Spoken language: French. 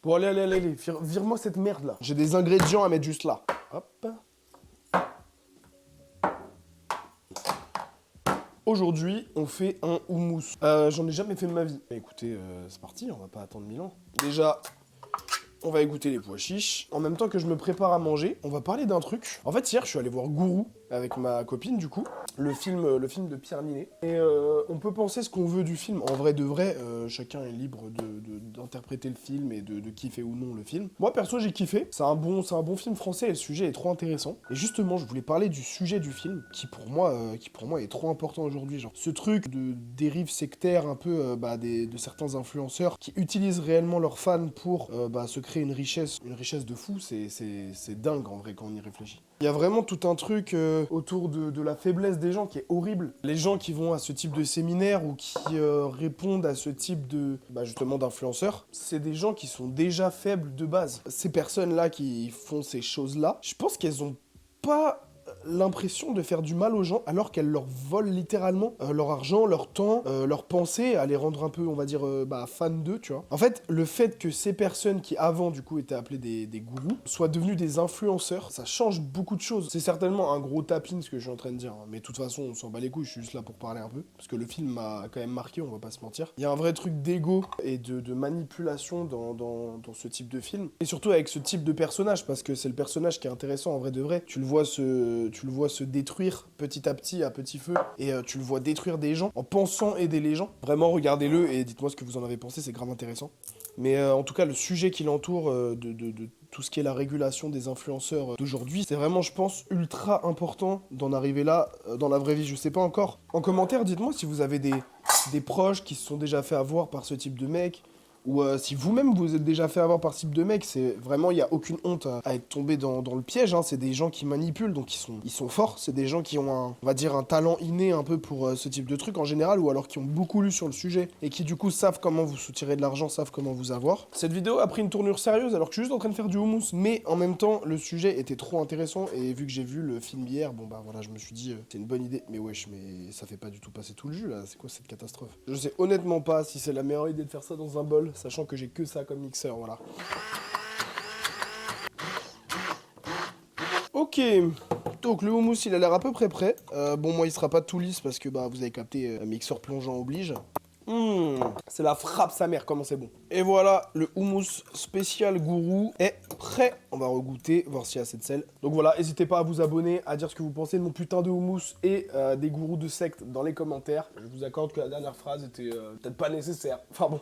Bon, allez, vire-moi cette merde là. J'ai des ingrédients à mettre juste là. Hop. Aujourd'hui, on fait un houmous. J'en ai jamais fait de ma vie. Bah, écoutez, c'est parti, on va pas attendre 1000 ans. Déjà, on va égoutter les pois chiches. En même temps que je me prépare à manger, on va parler d'un truc. En fait, hier, je suis allé voir Gourou avec ma copine, du coup. Le film de Pierre Ninet. Et on peut penser ce qu'on veut du film. En vrai de vrai, chacun est libre d'interpréter le film et de kiffer ou non le film. Moi, perso, j'ai kiffé. C'est un bon film français et le sujet est trop intéressant. Et justement, je voulais parler du sujet du film qui, pour moi, est trop important aujourd'hui. Genre, ce truc de dérive sectaire un peu de certains influenceurs qui utilisent réellement leurs fans pour se créer une richesse de fou. C'est dingue en vrai quand on y réfléchit. Il y a vraiment tout un truc autour de la faiblesse des gens qui est horrible. Les gens qui vont à ce type de séminaire ou qui répondent à ce type justement d'influenceurs, c'est des gens qui sont déjà faibles de base. Ces personnes-là qui font ces choses-là, je pense qu'elles ont pas l'impression de faire du mal aux gens alors qu'elles leur volent littéralement leur argent, leur temps, leurs pensées, à les rendre un peu, on va dire, fans d'eux, tu vois. En fait, le fait que ces personnes qui avant, du coup, étaient appelées des gourous, soient devenues des influenceurs, ça change beaucoup de choses. C'est certainement un gros tapin ce que je suis en train de dire, hein. Mais de toute façon, on s'en bat les couilles, je suis juste là pour parler un peu, parce que le film m'a quand même marqué, on va pas se mentir. Il y a un vrai truc d'ego et de manipulation dans ce type de film, et surtout avec ce type de personnage, parce que c'est le personnage qui est intéressant en vrai de vrai. Tu le vois se détruire petit à petit à petit feu et tu le vois détruire des gens en pensant aider les gens. Vraiment, regardez-le et dites-moi ce que vous en avez pensé, c'est grave intéressant. Mais en tout cas, le sujet qui l'entoure de tout ce qui est la régulation des influenceurs d'aujourd'hui, c'est vraiment, je pense, ultra important d'en arriver là dans la vraie vie. Je sais pas encore. En commentaire, dites-moi si vous avez des proches qui se sont déjà fait avoir par ce type de mec. Ou si vous-même vous êtes déjà fait avoir par ce type de mec, c'est vraiment, il n'y a aucune honte à être tombé dans le piège, hein. C'est des gens qui manipulent, donc ils sont forts. C'est des gens qui ont on va dire, un talent inné un peu pour ce type de truc en général, ou alors qui ont beaucoup lu sur le sujet et qui du coup savent comment vous soutirer de l'argent, savent comment vous avoir. Cette vidéo a pris une tournure sérieuse alors que je suis juste en train de faire du houmous, mais en même temps, le sujet était trop intéressant et vu que j'ai vu le film hier, je me suis dit, c'est une bonne idée. Mais wesh, mais ça fait pas du tout passer tout le jus là, c'est quoi cette catastrophe? Je sais honnêtement pas si c'est la meilleure idée de faire ça dans un bol, sachant que j'ai que ça comme mixeur, voilà. Ok, donc le houmous il a l'air à peu près prêt. Moi il sera pas tout lisse parce que vous avez capté, mixeur plongeant oblige. C'est la frappe sa mère, comment c'est bon. Et voilà, le houmous spécial gourou est prêt. On va regoûter, voir s'il y a assez de sel. Donc voilà, n'hésitez pas à vous abonner, à dire ce que vous pensez de mon putain de houmous et des gourous de secte dans les commentaires. Je vous accorde que la dernière phrase était peut-être pas nécessaire. Enfin bon.